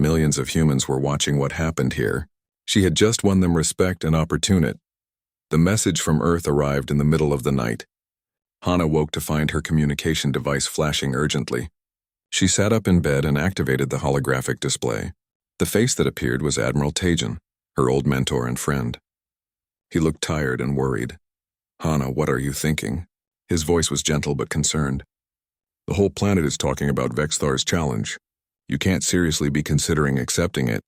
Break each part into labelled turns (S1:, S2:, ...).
S1: Millions of humans were watching what happened here. She had just won them respect and opportunity. The message from Earth arrived in the middle of the night. Hana woke to find her communication device flashing urgently. She sat up in bed and activated the holographic display. The face that appeared was Admiral Tajan, her old mentor and friend. He looked tired and worried. "Hana, what are you thinking?" His voice was gentle but concerned. "The whole planet is talking about Vexthar's challenge. You can't seriously be considering accepting it."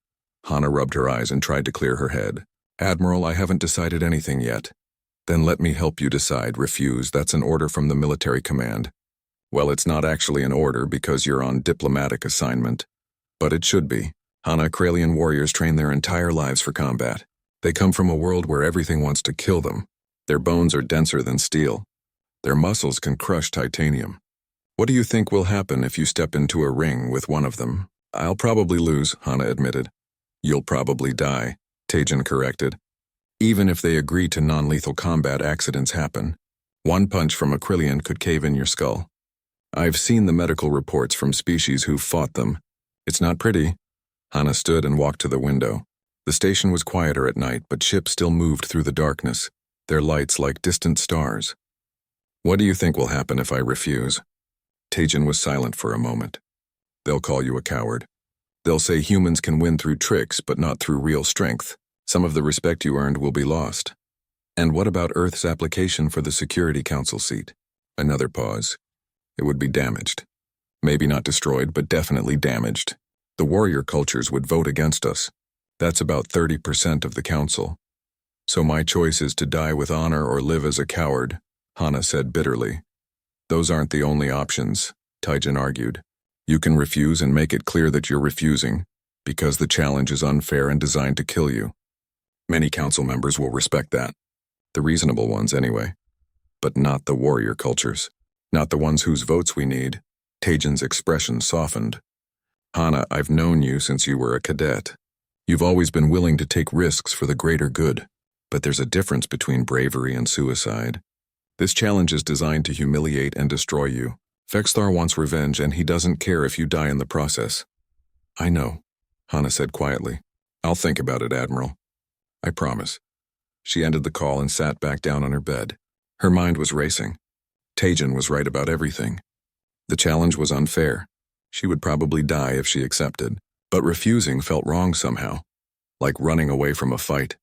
S1: Hana rubbed her eyes and tried to clear her head. "Admiral, I haven't decided anything yet." "Then let me help you decide. Refuse. That's an order from the military command." "Well, it's not actually an order because you're on diplomatic assignment. But it should be." Hana, Kralian warriors train their entire lives for combat. They come from a world where everything wants to kill them. Their bones are denser than steel. Their muscles can crush titanium. What do you think will happen if you step into a ring with one of them? "I'll probably lose," Hana admitted. "You'll probably die," Tajan corrected. "Even if they agree to non-lethal combat, accidents happen. One punch from a Kralian could cave in your skull. I've seen the medical reports from species who fought them. It's not pretty." Hana stood and walked to the window. The station was quieter at night, but ships still moved through the darkness, their lights like distant stars. "What do you think will happen if I refuse?" Tajan was silent for a moment. "They'll call you a coward. They'll say humans can win through tricks, but not through real strength. Some of the respect you earned will be lost." "And what about Earth's application for the Security Council seat?" Another pause. "It would be damaged. Maybe not destroyed, but definitely damaged. The warrior cultures would vote against us. That's about 30% of the council. So my choice is to die with honor or live as a coward," Hana said bitterly. "Those aren't the only options," Tajan argued. "You can refuse and make it clear that you're refusing, because the challenge is unfair and designed to kill you. Many council members will respect that. The reasonable ones anyway. But not the warrior cultures. Not the ones whose votes we need." Tajan's expression softened. "Hana, I've known you since you were a cadet. You've always been willing to take risks for the greater good. But there's a difference between bravery and suicide. This challenge is designed to humiliate and destroy you. Vexthar wants revenge, and he doesn't care if you die in the process." "I know," Hana said quietly. "I'll think about it, Admiral. I promise." She ended the call and sat back down on her bed. Her mind was racing. Tajan was right about everything. The challenge was unfair. She would probably die if she accepted. But refusing felt wrong somehow, like running away from a fight.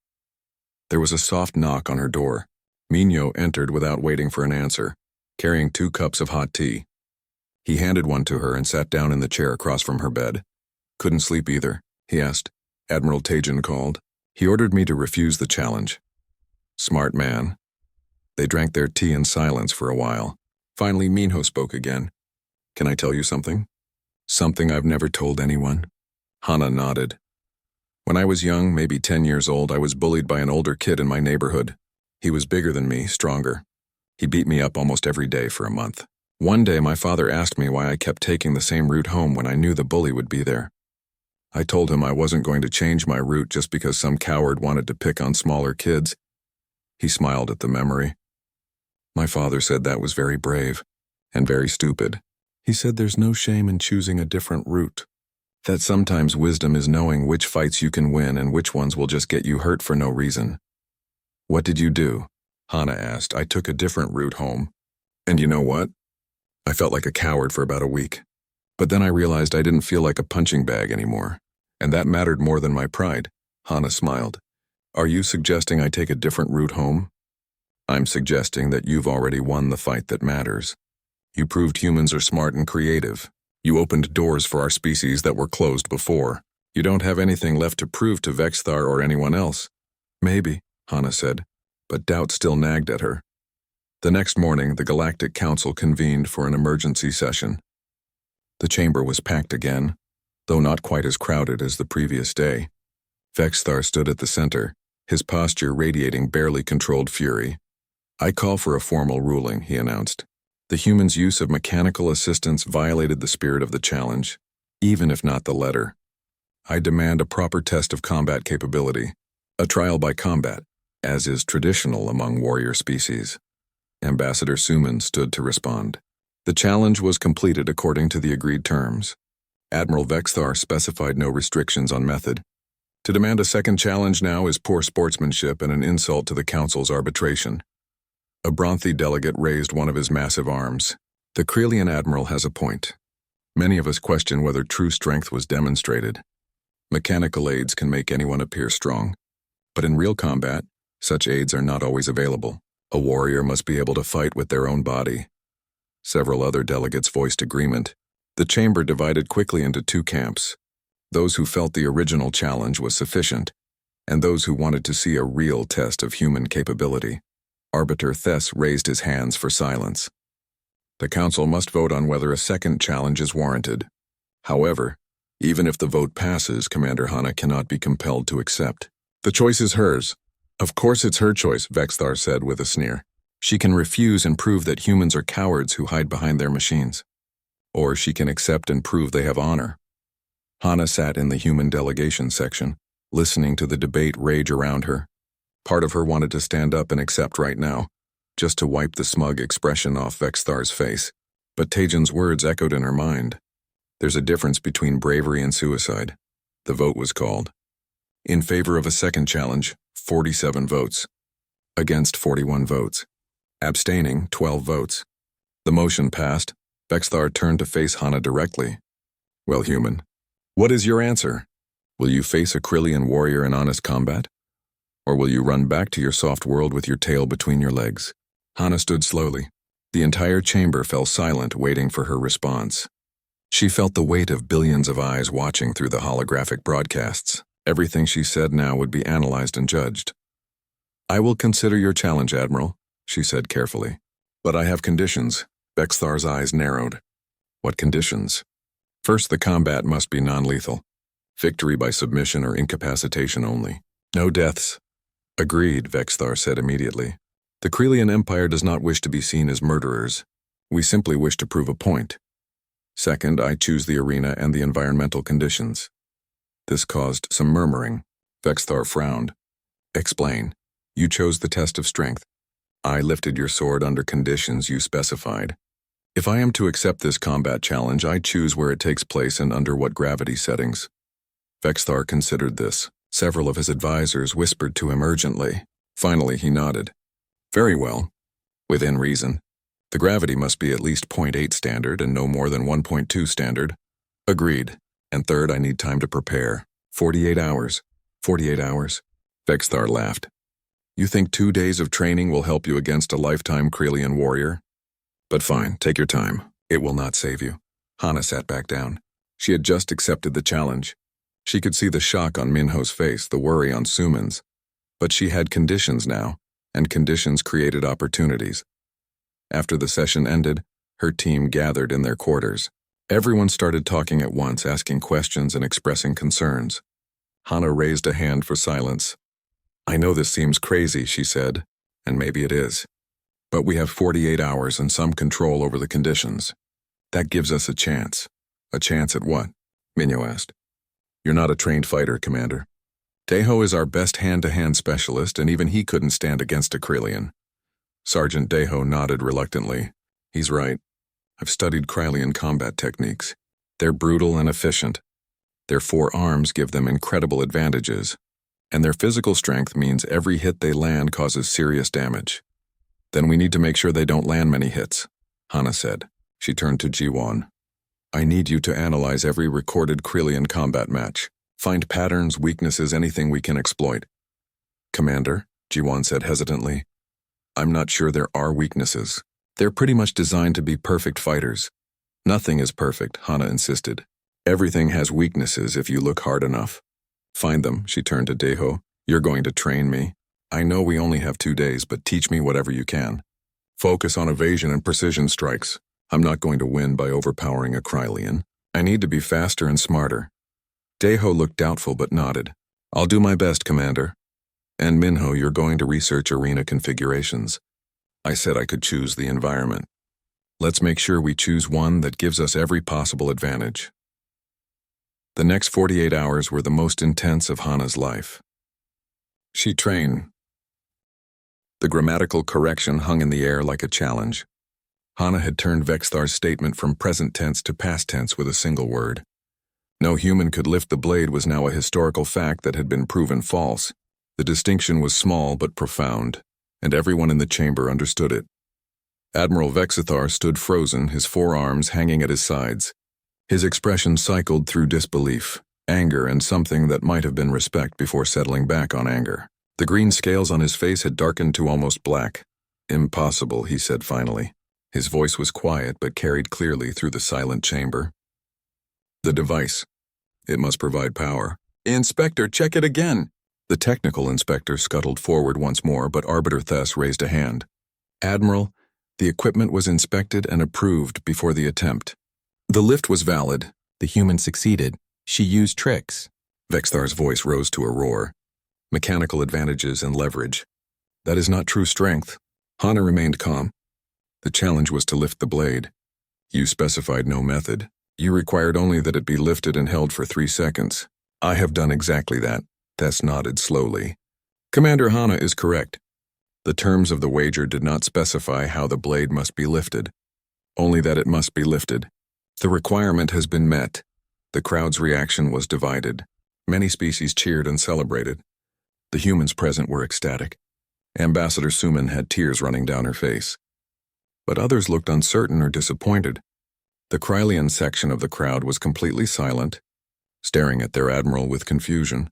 S1: There was a soft knock on her door. Minho entered without waiting for an answer, carrying 2 cups of hot tea. He handed one to her and sat down in the chair across from her bed. "Couldn't sleep either?" he asked. "Admiral Tajan called. He ordered me to refuse the challenge." "Smart man." They drank their tea in silence for a while. Finally, Minho spoke again. "Can I tell you something?" "Something I've never told anyone?" Hana nodded. "When I was young, maybe 10 years old, I was bullied by an older kid in my neighborhood. He was bigger than me, stronger. He beat me up almost every day for a month. One day, my father asked me why I kept taking the same route home when I knew the bully would be there. I told him I wasn't going to change my route just because some coward wanted to pick on smaller kids." He smiled at the memory. "My father said that was very brave, and very stupid. He said there's no shame in choosing a different route. That sometimes wisdom is knowing which fights you can win and which ones will just get you hurt for no reason." "What did you do?" Hana asked. "I took a different route home. And you know what? I felt like a coward for about a week. But then I realized I didn't feel like a punching bag anymore. And that mattered more than my pride." Hana smiled. "Are you suggesting I take a different route home?" "I'm suggesting that you've already won the fight that matters. You proved humans are smart and creative. You opened doors for our species that were closed before. You don't have anything left to prove to Vexthar or anyone else." "Maybe," Hana said, but doubt still nagged at her. The next morning, the Galactic Council convened for an emergency session. The chamber was packed again, though not quite as crowded as the previous day. Vexthar stood at the center, his posture radiating barely controlled fury. "I call for a formal ruling," he announced. "The humans' use of mechanical assistance violated the spirit of the challenge, even if not the letter. I demand a proper test of combat capability, a trial by combat, as is traditional among warrior species." Ambassador Suman stood to respond. The challenge was completed according to the agreed terms. Admiral Vexthar specified no restrictions on method. To demand a second challenge now is poor sportsmanship and an insult to the Council's arbitration. A Bronthy delegate raised one of his massive arms. The Krelian Admiral has a point. Many of us question whether true strength was demonstrated. Mechanical aids can make anyone appear strong. But in real combat, such aids are not always available. A warrior must be able to fight with their own body. Several other delegates voiced agreement. The chamber divided quickly into two camps. Those who felt the original challenge was sufficient, and those who wanted to see a real test of human capability. Arbiter Thess raised his hands for silence. The Council must vote on whether a second challenge is warranted. However, even if the vote passes, Commander Hana cannot be compelled to accept. The choice is hers. Of course it's her choice, Vexthar said with a sneer. She can refuse and prove that humans are cowards who hide behind their machines. Or she can accept and prove they have honor. Hana sat in the human delegation section, listening to the debate rage around her. Part of her wanted to stand up and accept right now, just to wipe the smug expression off Vexthar's face. But Tajin's words echoed in her mind. There's a difference between bravery and suicide. The vote was called. In favor of a second challenge, 47 votes. Against 41 votes. Abstaining, 12 votes. The motion passed. Vexthar turned to face Hana directly. Well, human, what is your answer? Will you face a Krelian warrior in honest combat? Or will you run back to your soft world with your tail between your legs? Hana stood slowly. The entire chamber fell silent, waiting for her response. She felt the weight of billions of eyes watching through the holographic broadcasts. Everything she said now would be analyzed and judged. I will consider your challenge, Admiral, she said carefully. But I have conditions. Vexthar's eyes narrowed. What conditions? First, the combat must be non-lethal. Victory by submission or incapacitation only. No deaths. Agreed, Vexthar said immediately. The Krelian Empire does not wish to be seen as murderers. We simply wish to prove a point. Second, I choose the arena and the environmental conditions. This caused some murmuring. Vexthar frowned. Explain. You chose the test of strength. I lifted your sword under conditions you specified. If I am to accept this combat challenge, I choose where it takes place and under what gravity settings. Vexthar considered this. Several of his advisors whispered to him urgently. Finally, he nodded. Very well. Within reason. The gravity must be at least 0.8 standard and no more than 1.2 standard. Agreed. And third, I need time to prepare. 48 hours. 48 hours? Vexthar laughed. You think 2 days of training will help you against a lifetime Krelian warrior? But fine, take your time. It will not save you. Hana sat back down. She had just accepted the challenge. She could see the shock on Minho's face, the worry on Suman's. But she had conditions now, and conditions created opportunities. After the session ended, her team gathered in their quarters. Everyone started talking at once, asking questions and expressing concerns. Hana raised a hand for silence. I know this seems crazy, she said, and maybe it is. But we have 48 hours and some control over the conditions. That gives us a chance. A chance at what? Minho asked. You're not a trained fighter, Commander. Deho is our best hand-to-hand specialist, and even he couldn't stand against a Krelian. Sergeant Deho nodded reluctantly. He's right. I've studied Krelian combat techniques. They're brutal and efficient. Their 4 arms give them incredible advantages, and their physical strength means every hit they land causes serious damage. Then we need to make sure they don't land many hits, Hana said. She turned to Jiwon. I need you to analyze every recorded Krelian combat match. Find patterns, weaknesses, anything we can exploit. Commander, Jiwon said hesitantly, I'm not sure there are weaknesses. They're pretty much designed to be perfect fighters. Nothing is perfect, Hana insisted. Everything has weaknesses if you look hard enough. Find them, she turned to Deho. You're going to train me. I know we only have 2 days, but teach me whatever you can. Focus on evasion and precision strikes. I'm not going to win by overpowering a Krelian. I need to be faster and smarter. Deho looked doubtful but nodded. I'll do my best, Commander. And Minho, you're going to research arena configurations. I said I could choose the environment. Let's make sure we choose one that gives us every possible advantage. The next 48 hours were the most intense of Hana's life. She trained. The grammatical correction hung in the air like a challenge. Hana had turned Vexthar's statement from present tense to past tense with a single word. No human could lift the blade was now a historical fact that had been proven false. The distinction was small but profound, and everyone in the chamber understood it. Admiral Vexithar stood frozen, his forearms hanging at his sides. His expression cycled through disbelief, anger, and something that might have been respect before settling back on anger. The green scales on his face had darkened to almost black. "Impossible," he said finally. His voice was quiet but carried clearly through the silent chamber. "The device. It must provide power." "Inspector, check it again." The technical inspector scuttled forward once more, but Arbiter Thess raised a hand. "Admiral, the equipment was inspected and approved before the attempt. The lift was valid. The human succeeded. She used tricks." Vexthar's voice rose to a roar. "Mechanical advantages and leverage. That is not true strength." Hana remained calm. "The challenge was to lift the blade. You specified no method. You required only that it be lifted and held for 3 seconds. I have done exactly that." Thess nodded slowly. "Commander Hana is correct. The terms of the wager did not specify how the blade must be lifted, only that it must be lifted. The requirement has been met." The crowd's reaction was divided. Many species cheered and celebrated. The humans present were ecstatic. Ambassador Suman had tears running down her face. But others looked uncertain or disappointed. The Krylian section of the crowd was completely silent, staring at their admiral with confusion.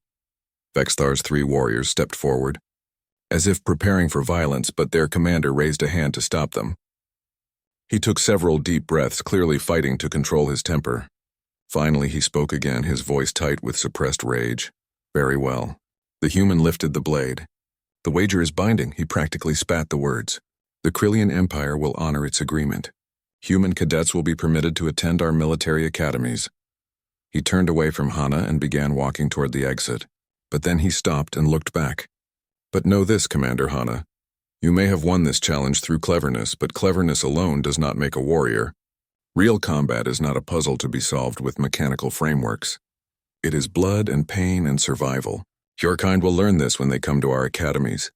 S1: Vexthar's 3 warriors stepped forward, as if preparing for violence, but their commander raised a hand to stop them. He took several deep breaths, clearly fighting to control his temper. Finally, he spoke again, his voice tight with suppressed rage. "Very well." The human lifted the blade. "The wager is binding," he practically spat the words. "The Krylian Empire will honor its agreement. Human cadets will be permitted to attend our military academies." He turned away from Hana and began walking toward the exit. But then he stopped and looked back. "But know this, Commander Hana. You may have won this challenge through cleverness, but cleverness alone does not make a warrior. Real combat is not a puzzle to be solved with mechanical frameworks. It is blood and pain and survival. Your kind will learn this when they come to our academies."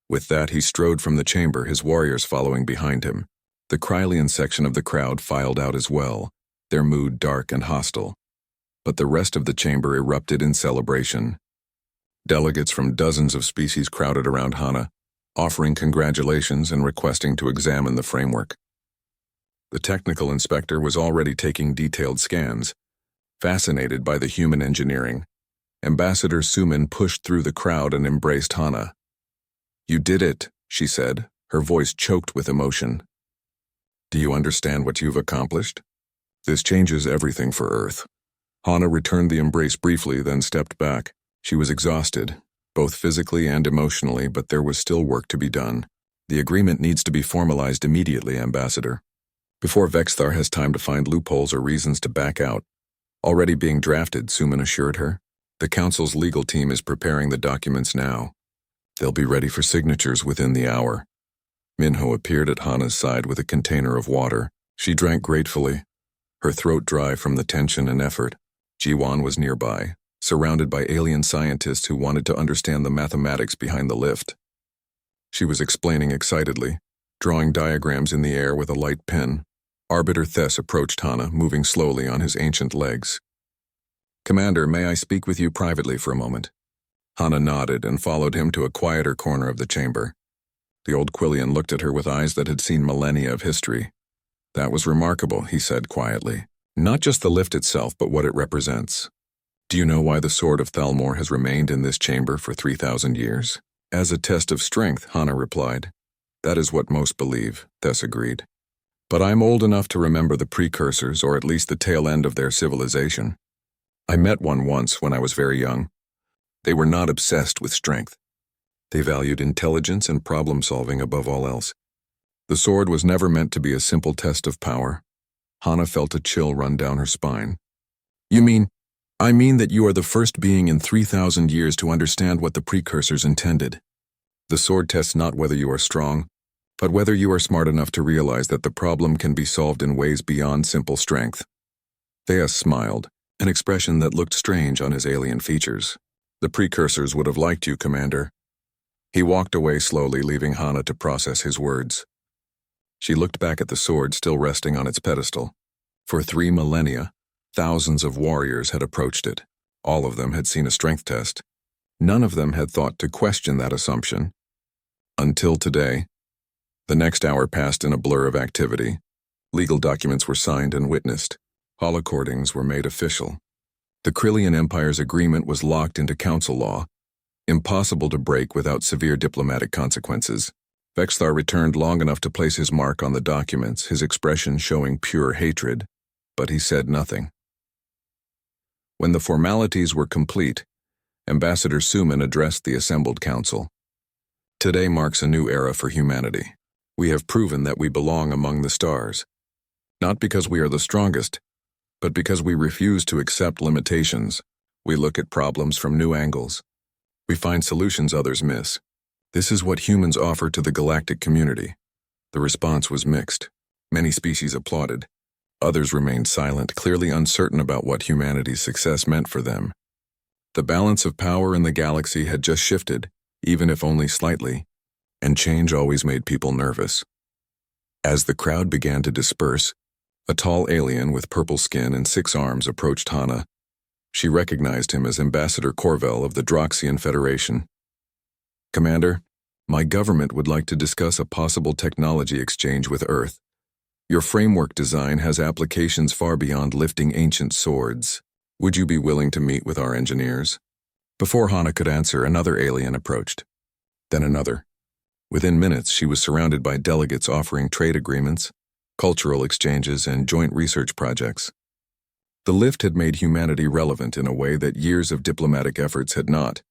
S1: With that, he strode from the chamber, his warriors following behind him. The Krylian section of the crowd filed out as well, their mood dark and hostile. But the rest of the chamber erupted in celebration. Delegates from dozens of species crowded around Hana, offering congratulations and requesting to examine the framework. The technical inspector was already taking detailed scans, fascinated by the human engineering. Ambassador Suman pushed through the crowd and embraced Hana. "You did it," she said, her voice choked with emotion. "Do you understand what you've accomplished? This changes everything for Earth." Hana returned the embrace briefly, then stepped back. She was exhausted, both physically and emotionally, but there was still work to be done. "The agreement needs to be formalized immediately, Ambassador, before Vexthar has time to find loopholes or reasons to back out." "Already being drafted," Suman assured her. "The Council's legal team is preparing the documents now. They'll be ready for signatures within the hour." Minho appeared at Hana's side with a container of water. She drank gratefully, her throat dry from the tension and effort. Jiwan was nearby, surrounded by alien scientists who wanted to understand the mathematics behind the lift. She was explaining excitedly, drawing diagrams in the air with a light pen. Arbiter Thess approached Hana, moving slowly on his ancient legs. "Commander, may I speak with you privately for a moment?" Hana nodded and followed him to a quieter corner of the chamber. The old Quillian looked at her with eyes that had seen millennia of history. "That was remarkable," he said quietly. "Not just the lift itself, but what it represents. Do you know why the sword of Thalmor has remained in this chamber for 3,000 years? "As a test of strength," Hana replied. "That is what most believe," Thess agreed. "But I'm old enough to remember the precursors, or at least the tail end of their civilization. I met one once when I was very young. They were not obsessed with strength. They valued intelligence and problem-solving above all else. The sword was never meant to be a simple test of power." Hana felt a chill run down her spine. I mean that you are the first being in 3,000 years to understand what the precursors intended. The sword tests not whether you are strong, but whether you are smart enough to realize that the problem can be solved in ways beyond simple strength." Thea smiled, an expression that looked strange on his alien features. "The precursors would have liked you, Commander." He walked away slowly, leaving Hana to process his words. She looked back at the sword still resting on its pedestal. For 3 millennia, Thousands of warriors had approached it. All of them had seen a strength test. None of them had thought to question that assumption. Until today. The next hour passed in a blur of activity. Legal documents were signed and witnessed. Holocordings were made official. The Krillian Empire's agreement was locked into council law, impossible to break without severe diplomatic consequences. Vexthar returned long enough to place his mark on the documents, his expression showing pure hatred, but he said nothing. When the formalities were complete, Ambassador Suman addressed the assembled council. Today marks a new era for humanity. We have proven that we belong among the stars. Not because we are the strongest, but because we refuse to accept limitations. We look at problems from new angles. We find solutions others miss. This is what humans offer to the galactic community. The response was mixed. Many species applauded. Others remained silent, clearly uncertain about what humanity's success meant for them. The balance of power in the galaxy had just shifted, even if only slightly, and change always made people nervous. As the crowd began to disperse, a tall alien with purple skin and 6 arms approached Hana. She recognized him as Ambassador Corvell of the Droxian Federation. "Commander, my government would like to discuss a possible technology exchange with Earth. Your framework design has applications far beyond lifting ancient swords. Would you be willing to meet with our engineers?" Before Hana could answer, another alien approached. Then another. Within minutes, she was surrounded by delegates offering trade agreements, cultural exchanges, and joint research projects. The lift had made humanity relevant in a way that years of diplomatic efforts had not.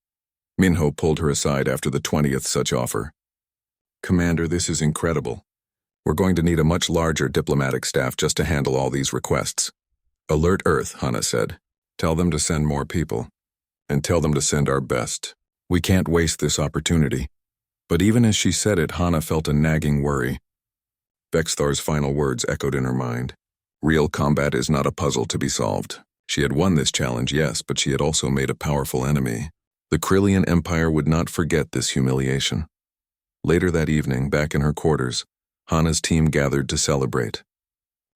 S1: Minho pulled her aside after the 20th such offer. "Commander, this is incredible. We're going to need a much larger diplomatic staff just to handle all these requests." "Alert Earth," Hana said. "Tell them to send more people. And tell them to send our best. We can't waste this opportunity." But even as she said it, Hana felt a nagging worry. Vexthar's final words echoed in her mind. Real combat is not a puzzle to be solved. She had won this challenge, yes, but she had also made a powerful enemy. The Krillian Empire would not forget this humiliation. Later that evening, back in her quarters, Hana's team gathered to celebrate.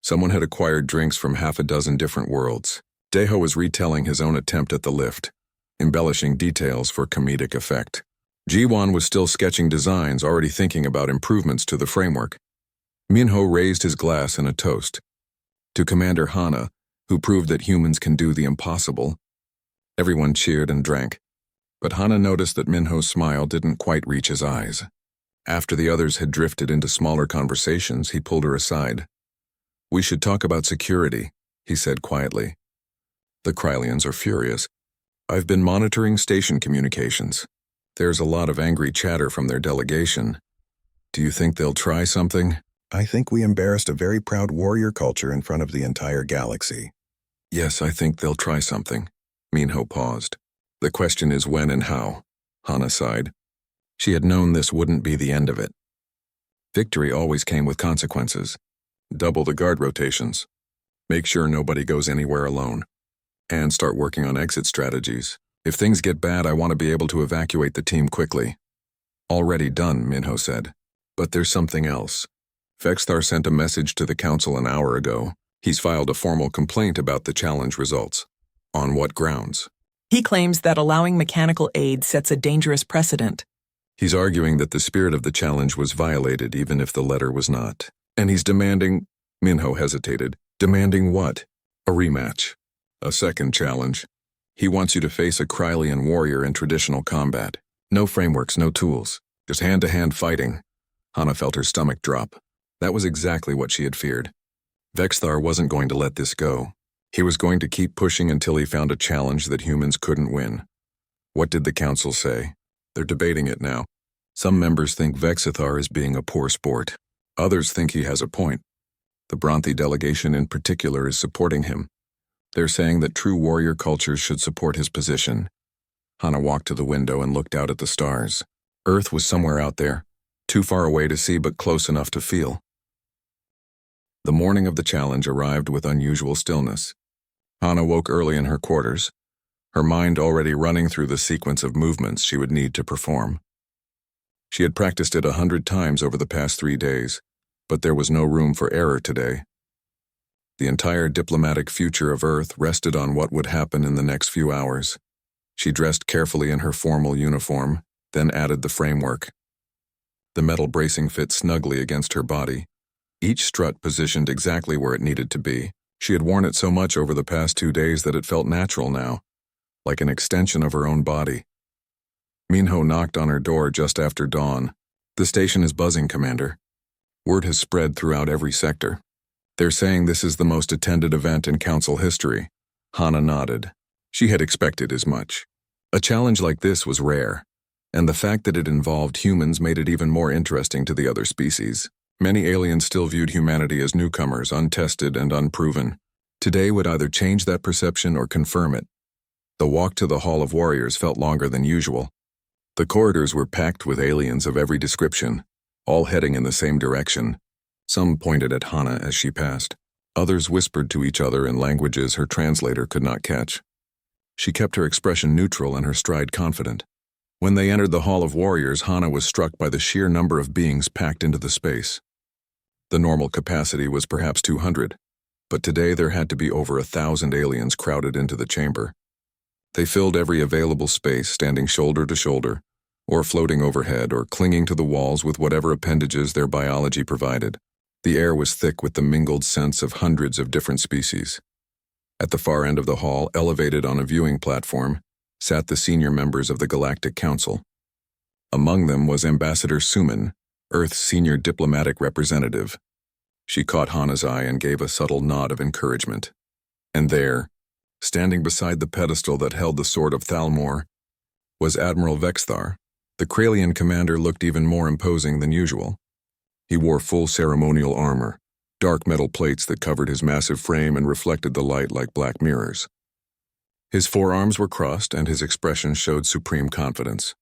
S1: Someone had acquired drinks from 6 different worlds. Deho was retelling his own attempt at the lift, embellishing details for comedic effect. Jiwan was still sketching designs, already thinking about improvements to the framework. Minho raised his glass in a toast. To Commander Hana, who proved that humans can do the impossible. Everyone cheered and drank. But Hana noticed that Minho's smile didn't quite reach his eyes. After the others had drifted into smaller conversations, he pulled her aside. "We should talk about security," he said quietly. "The Krylians are furious. I've been monitoring station communications. There's a lot of angry chatter from their delegation. Do you think they'll try something?" "I think we embarrassed a very proud warrior culture in front of the entire galaxy." "Yes, I think they'll try something." Minho paused. "The question is when and how," Hana sighed. She had known this wouldn't be the end of it. Victory always came with consequences. Double the guard rotations. Make sure nobody goes anywhere alone. And start working on exit strategies. If things get bad, I want to be able to evacuate the team quickly. "Already done," Minho said. "But there's something else. Vexthar sent a message to the council an hour ago. He's filed a formal complaint about the challenge results." "On what grounds?"
S2: He claims that allowing mechanical aid sets a dangerous precedent.
S1: "He's arguing that the spirit of the challenge was violated even if the letter was not. And he's demanding—" Minho hesitated. "Demanding what?" "A rematch. A second challenge. He wants you to face a Krylian warrior in traditional combat. No frameworks, no tools. Just hand-to-hand fighting." Hana felt her stomach drop. That was exactly what she had feared. Vexthar wasn't going to let this go. He was going to keep pushing until he found a challenge that humans couldn't win. What did the council say? They're debating it now. Some members think Vexithar is being a poor sport. Others think he has a point. The Bronthi delegation in particular is supporting him. They're saying that true warrior cultures should support his position. Hana walked to the window and looked out at the stars. Earth was somewhere out there, too far away to see but close enough to feel. The morning of the challenge arrived with unusual stillness. Hana woke early in her quarters, her mind already running through the sequence of movements she would need to perform. She had practiced it 100 times over the past 3 days, but there was no room for error today. The entire diplomatic future of Earth rested on what would happen in the next few hours. She dressed carefully in her formal uniform, then added the framework. The metal bracing fit snugly against her body, each strut positioned exactly where it needed to be. She had worn it so much over the past 2 days that it felt natural now, like an extension of her own body. Minho knocked on her door just after dawn. "The station is buzzing, Commander. Word has spread throughout every sector. They're saying this is the most attended event in Council history." Hana nodded. She had expected as much. A challenge like this was rare, and the fact that it involved humans made it even more interesting to the other species. Many aliens still viewed humanity as newcomers, untested and unproven. Today would either change that perception or confirm it. The walk to the Hall of Warriors felt longer than usual. The corridors were packed with aliens of every description, all heading in the same direction. Some pointed at Hana as she passed. Others whispered to each other in languages her translator could not catch. She kept her expression neutral and her stride confident. When they entered the Hall of Warriors, Hana was struck by the sheer number of beings packed into the space. The normal capacity was perhaps 200, but today there had to be over 1,000 aliens crowded into the chamber. They filled every available space, standing shoulder to shoulder, or floating overhead, or clinging to the walls with whatever appendages their biology provided. The air was thick with the mingled scents of hundreds of different species. At the far end of the hall, elevated on a viewing platform, sat the senior members of the Galactic Council. Among them was Ambassador Suman, Earth's senior diplomatic representative. She caught Hana's eye and gave a subtle nod of encouragement. And there, standing beside the pedestal that held the sword of Thalmor, was Admiral Vexthar. The Kralian commander looked even more imposing than usual. He wore full ceremonial armor, dark metal plates that covered his massive frame and reflected the light like black mirrors. His forearms were crossed and his expression showed supreme confidence.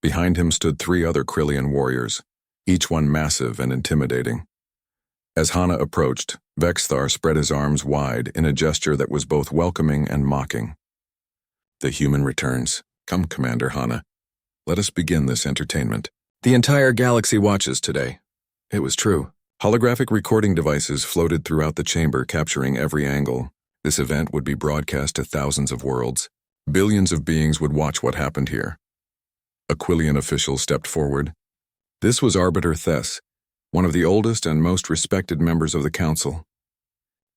S1: Behind him stood 3 other Kralian warriors, each one massive and intimidating. As Hana approached, Vexthar spread his arms wide in a gesture that was both welcoming and mocking. "The human returns. Come, Commander Hana. Let us begin this entertainment." The entire galaxy watches today. It was true. Holographic recording devices floated throughout the chamber, capturing every angle. This event would be broadcast to thousands of worlds. Billions of beings would watch what happened here. A Quillian official stepped forward. This was Arbiter Thess, one of the oldest and most respected members of the Council.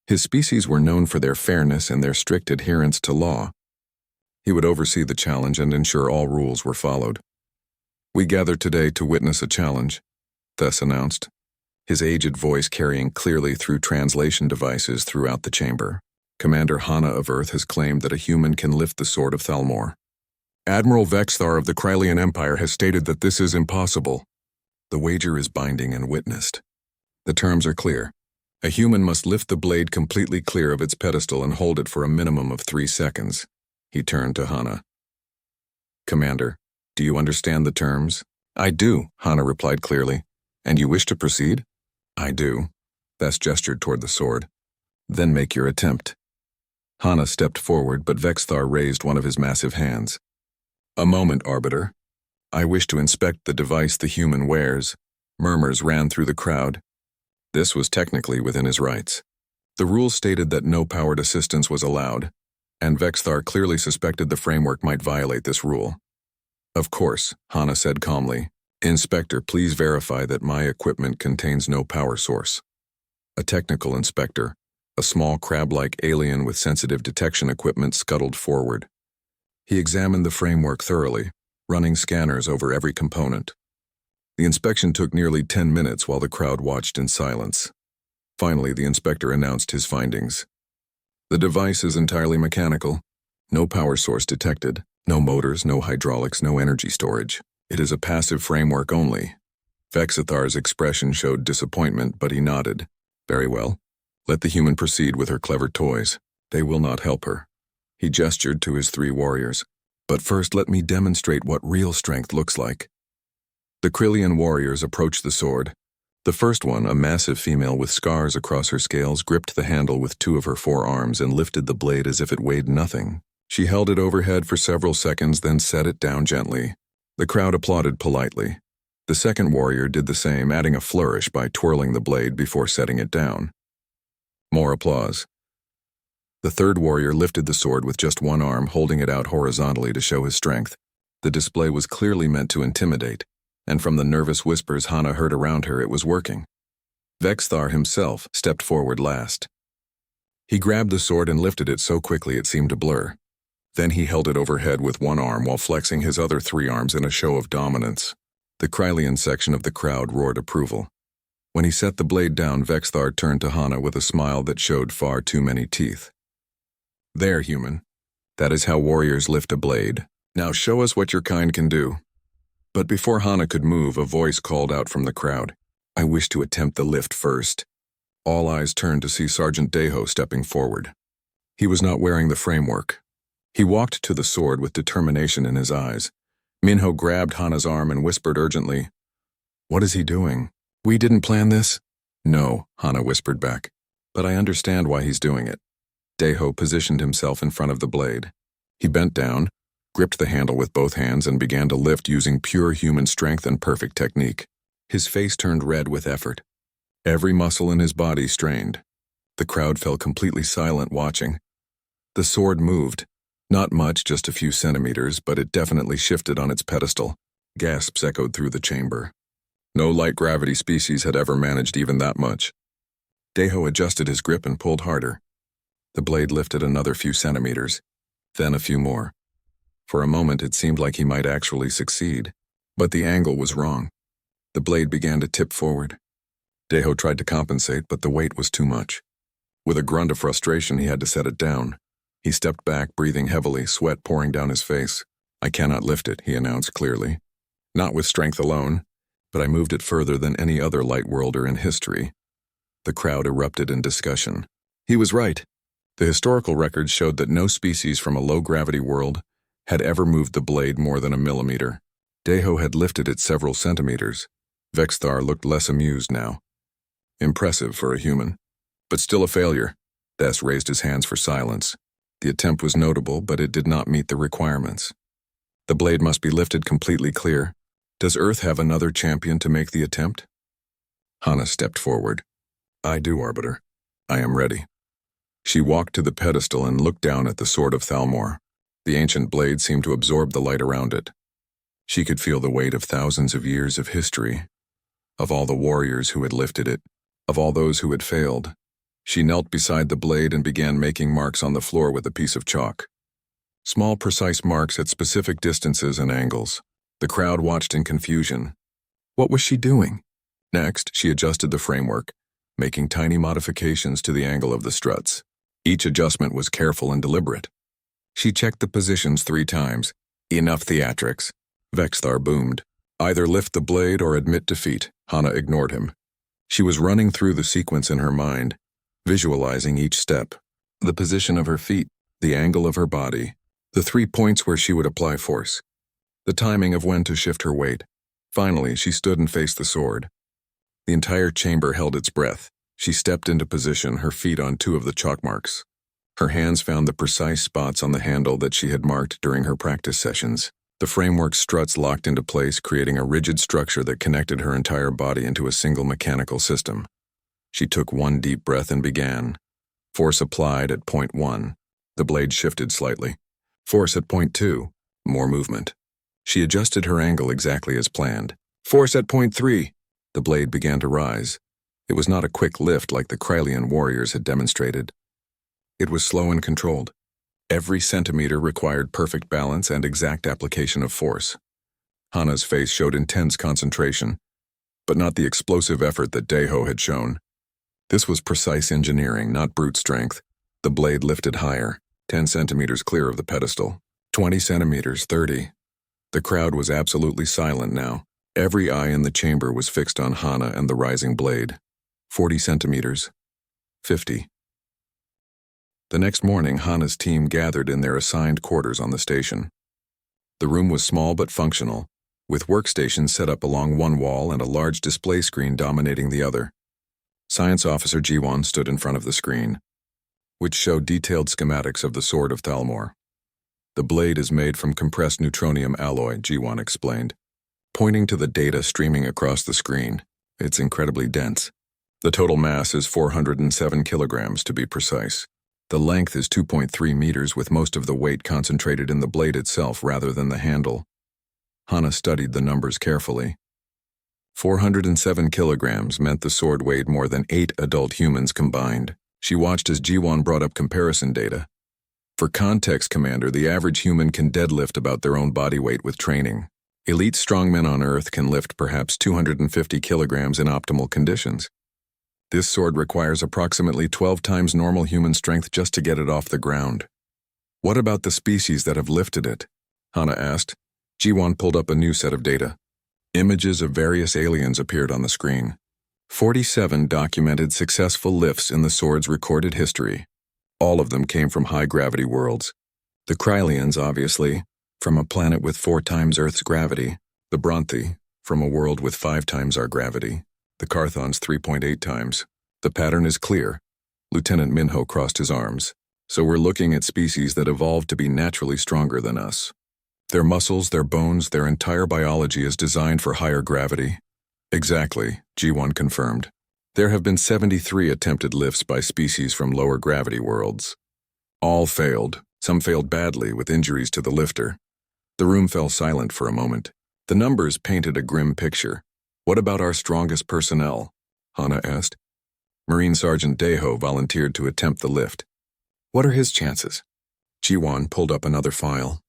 S1: His species were known for their fairness and their strict adherence to law. He would oversee the challenge and ensure all rules were followed. "We gathered today to witness a challenge," Thess announced, his aged voice carrying clearly through translation devices throughout the chamber. "Commander Hana of Earth has claimed that a human can lift the sword of Thalmor. Admiral Vexthar of the Krylian Empire has stated that this is impossible. The wager is binding and witnessed. The terms are clear. A human must lift the blade completely clear of its pedestal and hold it for a minimum of 3 seconds. He turned to Hana. "Commander, do you understand the terms?" "I do," Hana replied clearly. "And you wish to proceed?" "I do." Thess gestured toward the sword. "Then make your attempt." Hana stepped forward, but Vexthar raised one of his massive hands. "A moment, Arbiter. I wish to inspect the device the human wears." Murmurs ran through the crowd. This was technically within his rights. The rules stated that no powered assistance was allowed, and Vexthar clearly suspected the framework might violate this rule. "Of course," Hana said calmly. "Inspector, please verify that my equipment contains no power source." A technical inspector, a small crab-like alien with sensitive detection equipment, scuttled forward. He examined the framework thoroughly, running scanners over every component. The inspection took nearly 10 minutes while the crowd watched in silence. Finally, the inspector announced his findings. "The device is entirely mechanical. No power source detected. No motors, no hydraulics, no energy storage. It is a passive framework only." Vexithar's expression showed disappointment, but he nodded. "Very well. Let the human proceed with her clever toys. They will not help her." He gestured to his 3 warriors. "But first let me demonstrate what real strength looks like." The Kralian warriors approached the sword. The first one, a massive female with scars across her scales, gripped the handle with 2 of her forearms and lifted the blade as if it weighed nothing. She held it overhead for several seconds, then set it down gently. The crowd applauded politely. The second warrior did the same, adding a flourish by twirling the blade before setting it down. More applause. The third warrior lifted the sword with just one arm, holding it out horizontally to show his strength. The display was clearly meant to intimidate, and from the nervous whispers Hana heard around her, it was working. Vexthar himself stepped forward last. He grabbed the sword and lifted it so quickly it seemed to blur. Then he held it overhead with one arm while flexing his other 3 arms in a show of dominance. The Krylian section of the crowd roared approval. When he set the blade down, Vexthar turned to Hana with a smile that showed far too many teeth. "There, human. That is how warriors lift a blade. Now show us what your kind can do." But before Hana could move, a voice called out from the crowd, "I wish to attempt the lift first." All eyes turned to see Sergeant Deho stepping forward. He was not wearing the framework. He walked to the sword with determination in his eyes. Minho grabbed Hana's arm and whispered urgently, "What is he doing? We didn't plan this?" "No," Hana whispered back, "but I understand why he's doing it." Deho positioned himself in front of the blade. He bent down, gripped the handle with both hands, and began to lift using pure human strength and perfect technique. His face turned red with effort. Every muscle in his body strained. The crowd fell completely silent watching. The sword moved. Not much, just a few centimeters, but it definitely shifted on its pedestal. Gasps echoed through the chamber. No light gravity species had ever managed even that much. Deho adjusted his grip and pulled harder. The blade lifted another few centimeters, then a few more. For a moment it seemed like he might actually succeed, but the angle was wrong. The blade began to tip forward. Deho tried to compensate, but the weight was too much. With a grunt of frustration, he had to set it down. He stepped back, breathing heavily, sweat pouring down his face. "I cannot lift it," he announced clearly. "Not with strength alone, but I moved it further than any other light worlder in history." The crowd erupted in discussion. He was right. The historical records showed that no species from a low-gravity world had ever moved the blade more than a millimeter. Deho had lifted it several centimeters. Vexthar looked less amused now. Impressive for a human, but still a failure. Des raised his hands for silence. The attempt was notable, but it did not meet the requirements. The blade must be lifted completely clear. Does Earth have another champion to make the attempt? Hana stepped forward. "I do, Arbiter. I am ready." She walked to the pedestal and looked down at the sword of Thalmor. The ancient blade seemed to absorb the light around it. She could feel the weight of thousands of years of history, of all the warriors who had lifted it, of all those who had failed. She knelt beside the blade and began making marks on the floor with a piece of chalk. Small, precise marks at specific distances and angles. The crowd watched in confusion. What was she doing? Next, she adjusted the framework, making tiny modifications to the angle of the struts. Each adjustment was careful and deliberate. She checked the positions 3 times. "Enough theatrics," Vexthar boomed. "Either lift the blade or admit defeat." Hana ignored him. She was running through the sequence in her mind, visualizing each step, the position of her feet, the angle of her body, the 3 points where she would apply force, the timing of when to shift her weight. Finally, she stood and faced the sword. The entire chamber held its breath. She stepped into position, her feet on 2 of the chalk marks. Her hands found the precise spots on the handle that she had marked during her practice sessions. The framework struts locked into place, creating a rigid structure that connected her entire body into a single mechanical system. She took 1 deep breath and began. Force applied at point 1. The blade shifted slightly. Force at point 2. More movement. She adjusted her angle exactly as planned. Force at point 3. The blade began to rise. It was not a quick lift like the Krylian warriors had demonstrated. It was slow and controlled. Every centimeter required perfect balance and exact application of force. Hana's face showed intense concentration, but not the explosive effort that Deho had shown. This was precise engineering, not brute strength. The blade lifted higher, 10 centimeters clear of the pedestal. 20 centimeters, 30. The crowd was absolutely silent now. Every eye in the chamber was fixed on Hana and the rising blade. 40 centimeters. 50. The next morning, Hana's team gathered in their assigned quarters on the station. The room was small but functional, with workstations set up along one wall and a large display screen dominating the other. Science Officer Jiwon stood in front of the screen, which showed detailed schematics of the Sword of Thalmor. "The blade is made from compressed neutronium alloy," Jiwon explained, pointing to the data streaming across the screen. "It's incredibly dense. The total mass is 407 kilograms, to be precise. The length is 2.3 meters, with most of the weight concentrated in the blade itself rather than the handle. Hana studied the numbers carefully. 407 kilograms meant the sword weighed more than 8 adult humans combined. She watched as Jiwon brought up comparison data. For context, Commander, the average human can deadlift about their own body weight with training. Elite strongmen on Earth can lift perhaps 250 kilograms in optimal conditions. This sword requires approximately 12 times normal human strength just to get it off the ground. What about the species that have lifted it? Hana asked. Jiwon pulled up a new set of data. Images of various aliens appeared on the screen. 47 documented successful lifts in the sword's recorded history. All of them came from high-gravity worlds. The Krylians, obviously, from a planet with 4 times Earth's gravity. The Bronthi, from a world with 5 times our gravity. The Carthons 3.8 times. The pattern is clear. Lieutenant Minho crossed his arms. So we're looking at species that evolved to be naturally stronger than us. Their muscles, their bones, their entire biology is designed for higher gravity. Exactly, G1 confirmed. There have been 73 attempted lifts by species from lower gravity worlds. All failed. Some failed badly, with injuries to the lifter. The room fell silent for a moment. The numbers painted a grim picture. What about our strongest personnel? Hana asked. Marine Sergeant Daeho volunteered to attempt the lift. What are his chances? Jiwon pulled up another file.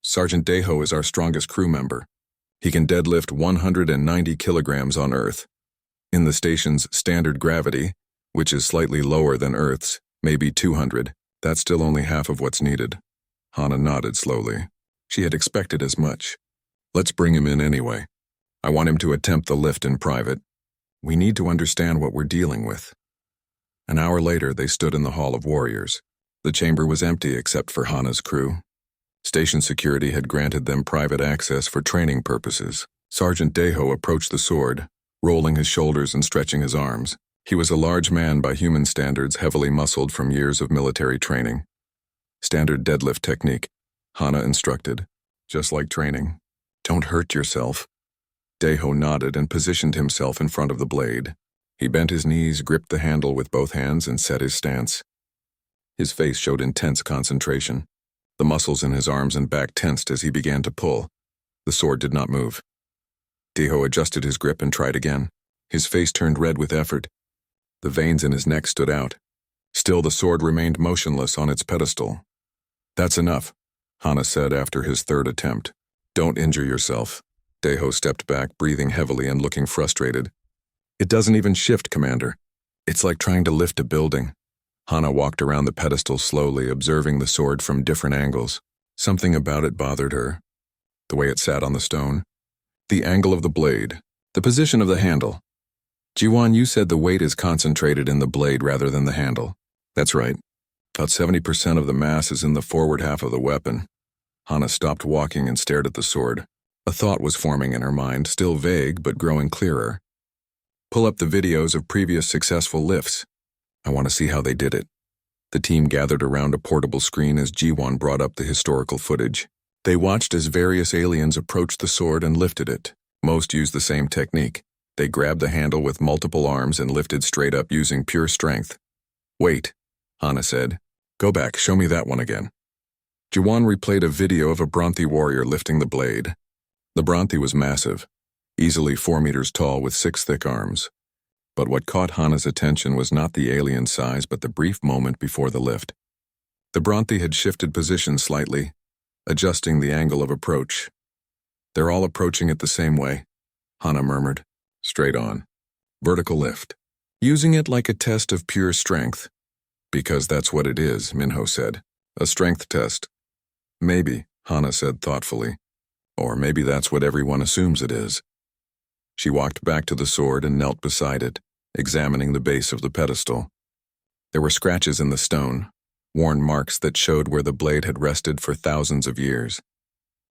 S1: Sergeant Daeho is our strongest crew member. He can deadlift 190 kilograms on Earth. In the station's standard gravity, which is slightly lower than Earth's, maybe 200, that's still only half of what's needed. Hana nodded slowly. She had expected as much. Let's bring him in anyway. I want him to attempt the lift in private. We need to understand what we're dealing with. An hour later, they stood in the Hall of Warriors. The chamber was empty except for Hana's crew. Station security had granted them private access for training purposes. Sergeant Daeho approached the sword, rolling his shoulders and stretching his arms. He was a large man by human standards, heavily muscled from years of military training. Standard deadlift technique, Hana instructed. Just like training. Don't hurt yourself. Daeho nodded and positioned himself in front of the blade. He bent his knees, gripped the handle with both hands, and set his stance. His face showed intense concentration. The muscles in his arms and back tensed as he began to pull. The sword did not move. Daeho adjusted his grip and tried again. His face turned red with effort. The veins in his neck stood out. Still, the sword remained motionless on its pedestal. That's enough, Hana said after his third attempt. Don't injure yourself. Daeho stepped back, breathing heavily and looking frustrated. It doesn't even shift, Commander. It's like trying to lift a building. Hana walked around the pedestal slowly, observing the sword from different angles. Something about it bothered her. The way it sat on the stone. The angle of the blade. The position of the handle. Jiwon, you said the weight is concentrated in the blade rather than the handle. That's right. About 70% of the mass is in the forward half of the weapon. Hana stopped walking and stared at the sword. A thought was forming in her mind, still vague but growing clearer. Pull up the videos of previous successful lifts. I want to see how they did it. The team gathered around a portable screen as Jiwon brought up the historical footage. They watched as various aliens approached the sword and lifted it. Most used the same technique. They grabbed the handle with multiple arms and lifted straight up using pure strength. Wait, Hana said. Go back, show me that one again. Jiwon replayed a video of a Bronthi warrior lifting the blade. The Bronthi was massive, easily 4 meters tall with 6 thick arms. But what caught Hana's attention was not the alien size but the brief moment before the lift. The Bronthi had shifted position slightly, adjusting the angle of approach. They're all approaching it the same way, Hana murmured. Straight on. Vertical lift. Using it like a test of pure strength. Because that's what it is, Minho said. A strength test. Maybe, Hana said thoughtfully. Or maybe that's what everyone assumes it is. She walked back to the sword and knelt beside it, examining the base of the pedestal. There were scratches in the stone, worn marks that showed where the blade had rested for thousands of years.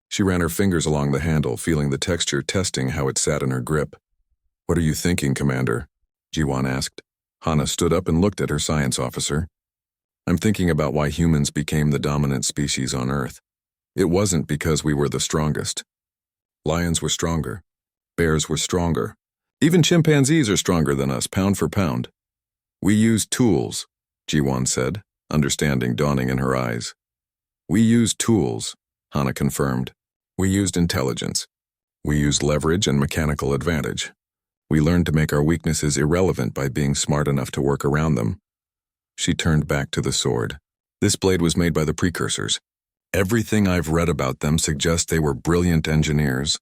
S1: She ran her fingers along the handle, feeling the texture, testing how it sat in her grip. What are you thinking, Commander? Jiwon asked. Hana stood up and looked at her science officer. I'm thinking about why humans became the dominant species on Earth. It wasn't because we were the strongest. Lions were stronger. Bears were stronger. Even chimpanzees are stronger than us, pound for pound. We use tools, Jiwan said, understanding dawning in her eyes. We use tools, Hana confirmed. We used intelligence. We used leverage and mechanical advantage. We learned to make our weaknesses irrelevant by being smart enough to work around them. She turned back to the sword. This blade was made by the precursors. Everything I've read about them suggests they were brilliant engineers.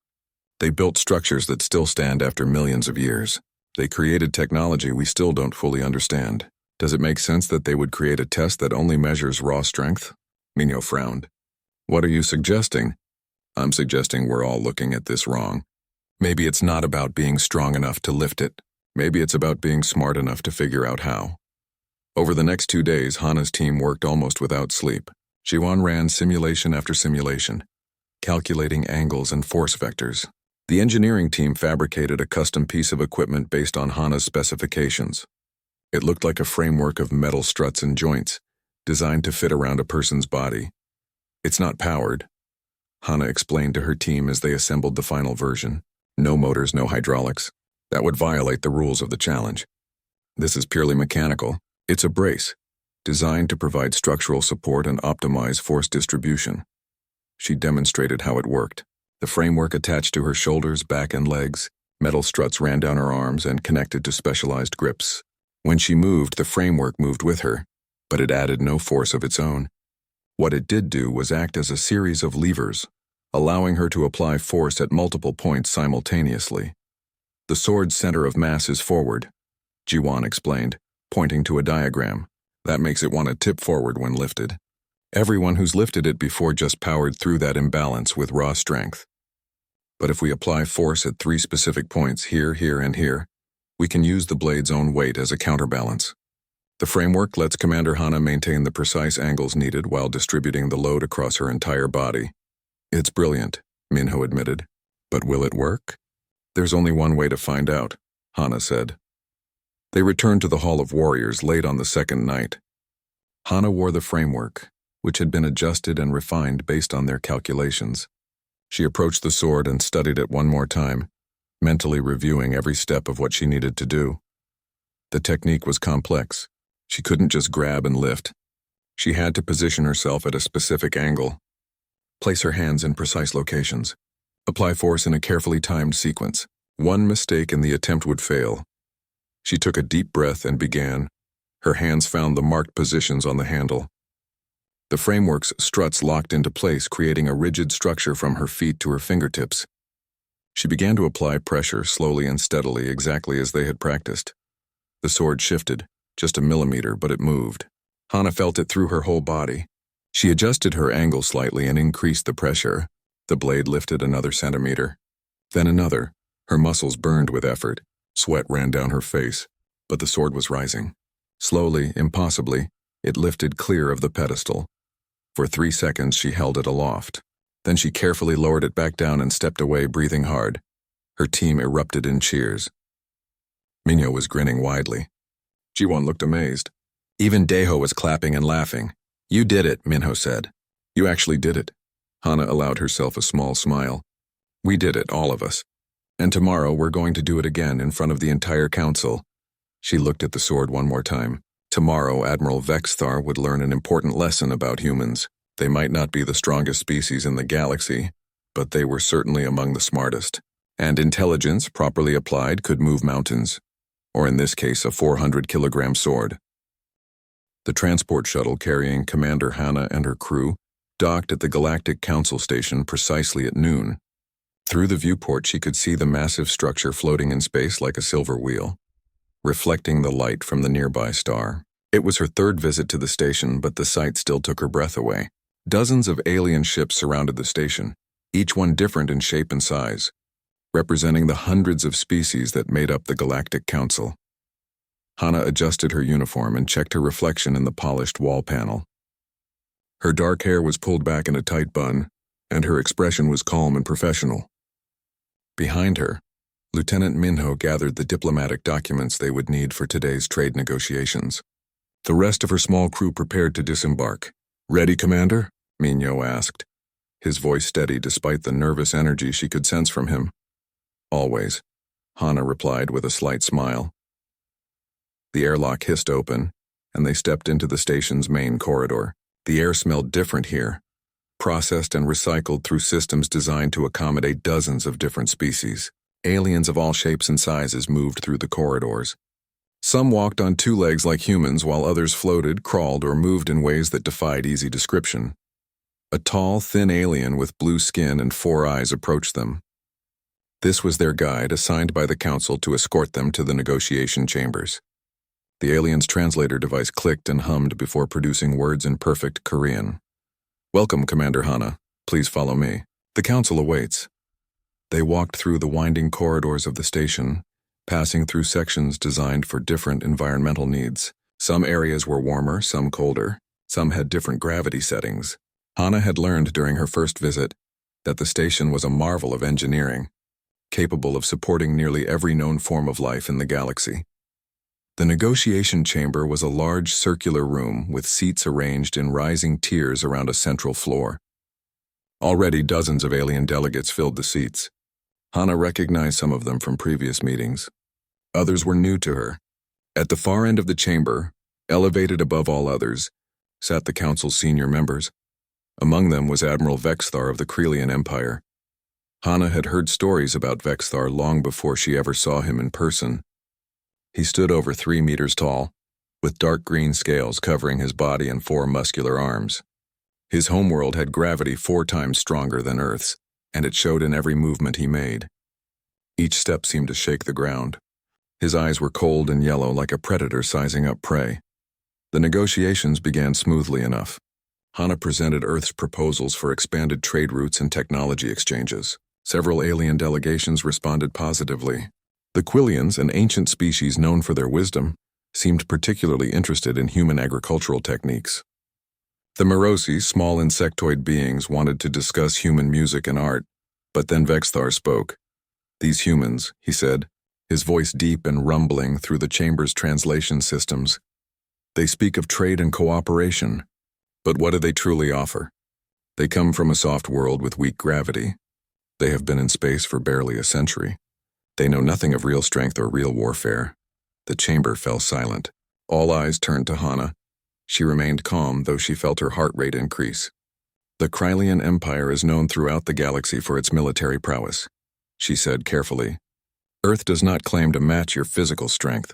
S1: They built structures that still stand after millions of years. They created technology we still don't fully understand. Does it make sense that they would create a test that only measures raw strength? Minho frowned. What are you suggesting? I'm suggesting we're all looking at this wrong. Maybe it's not about being strong enough to lift it. Maybe it's about being smart enough to figure out how. Over the next 2 days, Hana's team worked almost without sleep. Jiwan ran simulation after simulation, calculating angles and force vectors. The engineering team fabricated a custom piece of equipment based on Hana's specifications. It looked like a framework of metal struts and joints, designed to fit around a person's body. It's not powered, Hana explained to her team as they assembled the final version. No motors, no hydraulics. That would violate the rules of the challenge. This is purely mechanical. It's a brace, designed to provide structural support and optimize force distribution. She demonstrated how it worked. The framework attached to her shoulders, back, and legs. Metal struts ran down her arms and connected to specialized grips. When she moved, the framework moved with her, but it added no force of its own. What it did do was act as a series of levers, allowing her to apply force at multiple points simultaneously. The sword's center of mass is forward, Jiwan explained, pointing to a diagram. That makes it want to tip forward when lifted. Everyone who's lifted it before just powered through that imbalance with raw strength. But if we apply force at 3 specific points, here, here, and here, we can use the blade's own weight as a counterbalance. The framework lets Commander Hana maintain the precise angles needed while distributing the load across her entire body. It's brilliant, Minho admitted. But will it work? There's only one way to find out, Hana said. They returned to the Hall of Warriors late on the second night. Hana wore the framework, which had been adjusted and refined based on their calculations. She approached the sword and studied it one more time, mentally reviewing every step of what she needed to do. The technique was complex. She couldn't just grab and lift. She had to position herself at a specific angle, place her hands in precise locations, apply force in a carefully timed sequence. One mistake and the attempt would fail. She took a deep breath and began. Her hands found the marked positions on the handle. The framework's struts locked into place, creating a rigid structure from her feet to her fingertips. She began to apply pressure slowly and steadily, exactly as they had practiced. The sword shifted, just a millimeter, but it moved. Hana felt it through her whole body. She adjusted her angle slightly and increased the pressure. The blade lifted another centimeter. Then another. Her muscles burned with effort. Sweat ran down her face, but the sword was rising. Slowly, impossibly, it lifted clear of the pedestal. For 3 seconds, she held it aloft. Then she carefully lowered it back down and stepped away, breathing hard. Her team erupted in cheers. Minho was grinning widely. Jiwan looked amazed. Even Deho was clapping and laughing. You did it, Minho said. You actually did it. Hana allowed herself a small smile. We did it, all of us. And tomorrow we're going to do it again in front of the entire council. She looked at the sword one more time. Tomorrow, Admiral Vexthar would learn an important lesson about humans. They might not be the strongest species in the galaxy, but they were certainly among the smartest. And intelligence, properly applied, could move mountains. Or in this case, a 400-kilogram sword. The transport shuttle carrying Commander Hana and her crew docked at the Galactic Council station precisely at noon. Through the viewport, she could see the massive structure floating in space like a silver wheel, reflecting the light from the nearby star. It was her 3rd visit to the station, but the sight still took her breath away. Dozens of alien ships surrounded the station, each one different in shape and size, representing the hundreds of species that made up the Galactic Council. Hana adjusted her uniform and checked her reflection in the polished wall panel. Her dark hair was pulled back in a tight bun, and her expression was calm and professional. Behind her, Lieutenant Minho gathered the diplomatic documents they would need for today's trade negotiations. The rest of her small crew prepared to disembark. Ready, Commander? Minho asked, his voice steady despite the nervous energy she could sense from him. Always, Hana replied with a slight smile. The airlock hissed open, and they stepped into the station's main corridor. The air smelled different here, processed and recycled through systems designed to accommodate dozens of different species. Aliens of all shapes and sizes moved through the corridors. Some walked on two legs like humans, while others floated, crawled, or moved in ways that defied easy description. A tall, thin alien with blue skin and 4 eyes approached them. This was their guide, assigned by the Council to escort them to the negotiation chambers. The alien's translator device clicked and hummed before producing words in perfect Korean. "Welcome, Commander Hana. Please follow me. The Council awaits." They walked through the winding corridors of the station, passing through sections designed for different environmental needs. Some areas were warmer, some colder. Some had different gravity settings. Hana had learned during her first visit that the station was a marvel of engineering, capable of supporting nearly every known form of life in the galaxy. The negotiation chamber was a large circular room with seats arranged in rising tiers around a central floor. Already dozens of alien delegates filled the seats. Hana recognized some of them from previous meetings. Others were new to her. At the far end of the chamber, elevated above all others, sat the Council's senior members. Among them was Admiral Vexthar of the Krelian Empire. Hana had heard stories about Vexthar long before she ever saw him in person. He stood over 3 meters tall, with dark green scales covering his body and 4 muscular arms. His homeworld had gravity 4 times stronger than Earth's, and it showed in every movement he made. Each step seemed to shake the ground. His eyes were cold and yellow like a predator sizing up prey. The negotiations began smoothly enough. Hana presented Earth's proposals for expanded trade routes and technology exchanges. Several alien delegations responded positively. The Quillians, an ancient species known for their wisdom, seemed particularly interested in human agricultural techniques. The Morosi, small insectoid beings, wanted to discuss human music and art, but then Vexthar spoke. "These humans," he said, his voice deep and rumbling through the chamber's translation systems. "They speak of trade and cooperation, but what do they truly offer? They come from a soft world with weak gravity. They have been in space for barely a century. They know nothing of real strength or real warfare." The chamber fell silent. All eyes turned to Hana. She remained calm, though she felt her heart rate increase. "The Krelian Empire is known throughout the galaxy for its military prowess," she said carefully. "Earth does not claim to match your physical strength,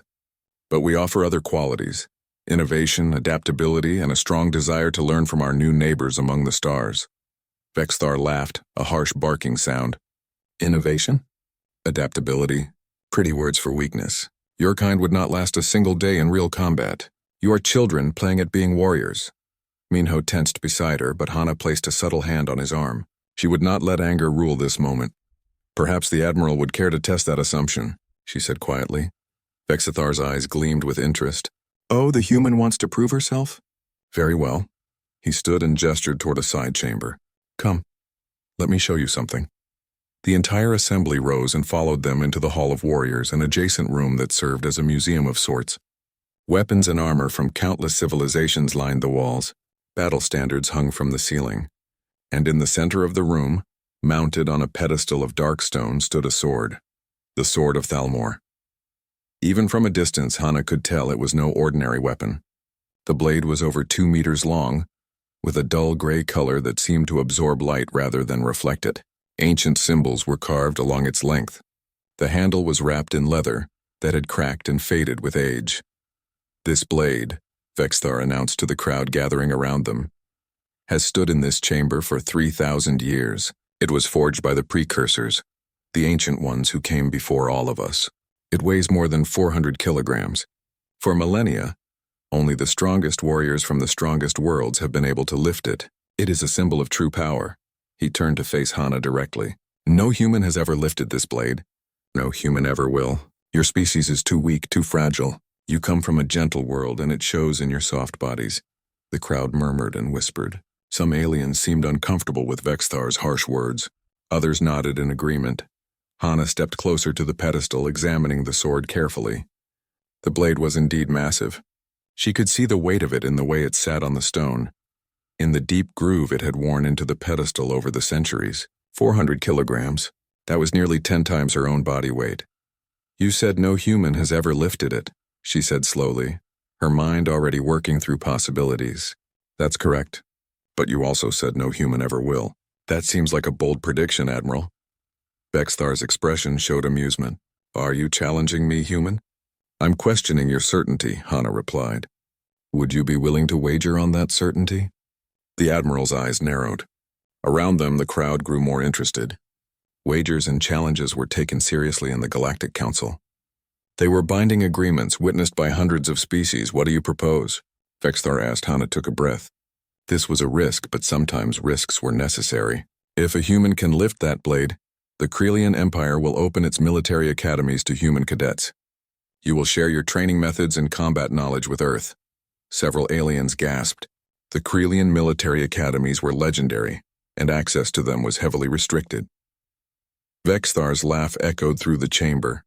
S1: but we offer other qualities: innovation, adaptability, and a strong desire to learn from our new neighbors among the stars." Vexthar laughed, a harsh barking sound. "Innovation? Adaptability? Pretty words for weakness. Your kind would not last a single day in real combat. You are children playing at being warriors." Minho tensed beside her, but Hana placed a subtle hand on his arm. She would not let anger rule this moment. "Perhaps the Admiral would care to test that assumption," she said quietly. Vexithar's eyes gleamed with interest. "Oh, the human wants to prove herself? Very well." He stood and gestured toward a side chamber. "Come, let me show you something." The entire assembly rose and followed them into the Hall of Warriors, an adjacent room that served as a museum of sorts. Weapons and armor from countless civilizations lined the walls. Battle standards hung from the ceiling. And in the center of the room, mounted on a pedestal of dark stone, stood a sword. The Sword of Thalmor. Even from a distance, Hana could tell it was no ordinary weapon. The blade was over 2 meters long, with a dull gray color that seemed to absorb light rather than reflect it. Ancient symbols were carved along its length. The handle was wrapped in leather that had cracked and faded with age. "This blade," Vexthar announced to the crowd gathering around them, "has stood in this chamber for 3,000 years. It was forged by the precursors, the ancient ones who came before all of us. It weighs more than 400 kilograms. For millennia, only the strongest warriors from the strongest worlds have been able to lift it. It is a symbol of true power." He turned to face Hana directly. "No human has ever lifted this blade. No human ever will. Your species is too weak, too fragile. You come from a gentle world, and it shows in your soft bodies." The crowd murmured and whispered. Some aliens seemed uncomfortable with Vexthar's harsh words. Others nodded in agreement. Hana stepped closer to the pedestal, examining the sword carefully. The blade was indeed massive. She could see the weight of it in the way it sat on the stone, in the deep groove it had worn into the pedestal over the centuries. 400 kilograms. That was nearly 10 times her own body weight. You said no human has ever lifted it, she said slowly, her mind already working through possibilities. That's correct. But you also said no human ever will. That seems like a bold prediction, Admiral. Vexthar's expression showed amusement. Are you challenging me, human? I'm questioning your certainty, Hana replied. Would you be willing to wager on that certainty? The Admiral's eyes narrowed. Around them, the crowd grew more interested. Wagers and challenges were taken seriously in the Galactic Council. They were binding agreements witnessed by hundreds of species. What do you propose? Vexthar asked. Hana took a breath. This was a risk, but sometimes risks were necessary. If a human can lift that blade, the Krelian Empire will open its military academies to human cadets. You will share your training methods and combat knowledge with Earth. Several aliens gasped. The Krelian military academies were legendary, and access to them was heavily restricted. Vexthar's laugh echoed through the chamber.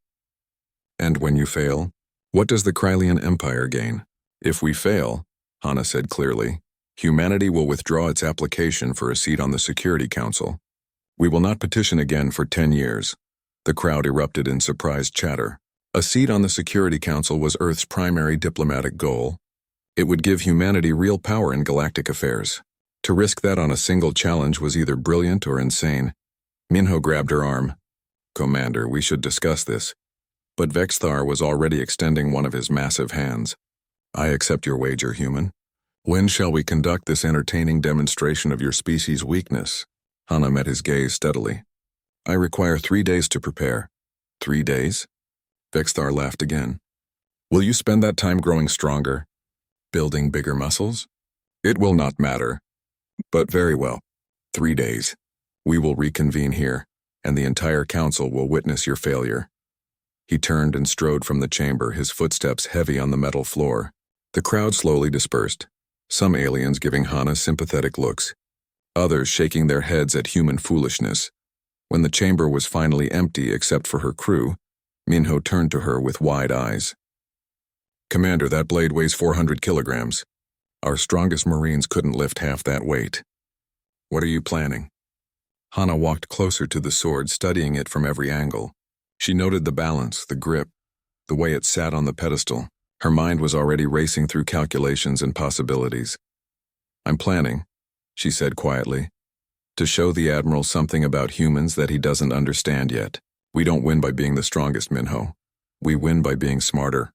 S1: And when you fail, what does the Krelian Empire gain? If we fail, Hana said clearly, humanity will withdraw its application for a seat on the Security Council. We will not petition again for 10 years. The crowd erupted in surprised chatter. A seat on the Security Council was Earth's primary diplomatic goal. It would give humanity real power in galactic affairs. To risk that on a single challenge was either brilliant or insane. Minho grabbed her arm. Commander, we should discuss this. But Vexthar was already extending one of his massive hands. I accept your wager, human. When shall we conduct this entertaining demonstration of your species' weakness? Hana met his gaze steadily. I require 3 days to prepare. 3 days? Vexthar laughed again. Will you spend that time growing stronger? Building bigger muscles? It will not matter. But very well. 3 days. We will reconvene here, and the entire council will witness your failure. He turned and strode from the chamber, his footsteps heavy on the metal floor. The crowd slowly dispersed, some aliens giving Hana sympathetic looks, others shaking their heads at human foolishness. When the chamber was finally empty except for her crew, Minho turned to her with wide eyes. Commander, that blade weighs 400 kilograms. Our strongest Marines couldn't lift half that weight. What are you planning? Hana walked closer to the sword, studying it from every angle. She noted the balance, the grip, the way it sat on the pedestal. Her mind was already racing through calculations and possibilities. I'm planning, she said quietly, to show the Admiral something about humans that he doesn't understand yet. We don't win by being the strongest, Minho. We win by being smarter.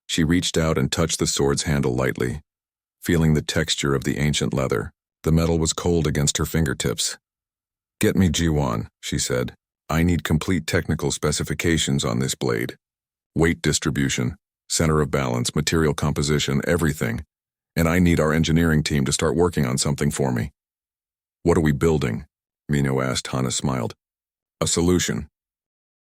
S1: She reached out and touched the sword's handle lightly, feeling the texture of the ancient leather. The metal was cold against her fingertips. Get me G1, she said. I need complete technical specifications on this blade. Weight distribution, center of balance, material composition, everything. And I need our engineering team to start working on something for me. What are we building? Minho asked. Hana smiled. A solution.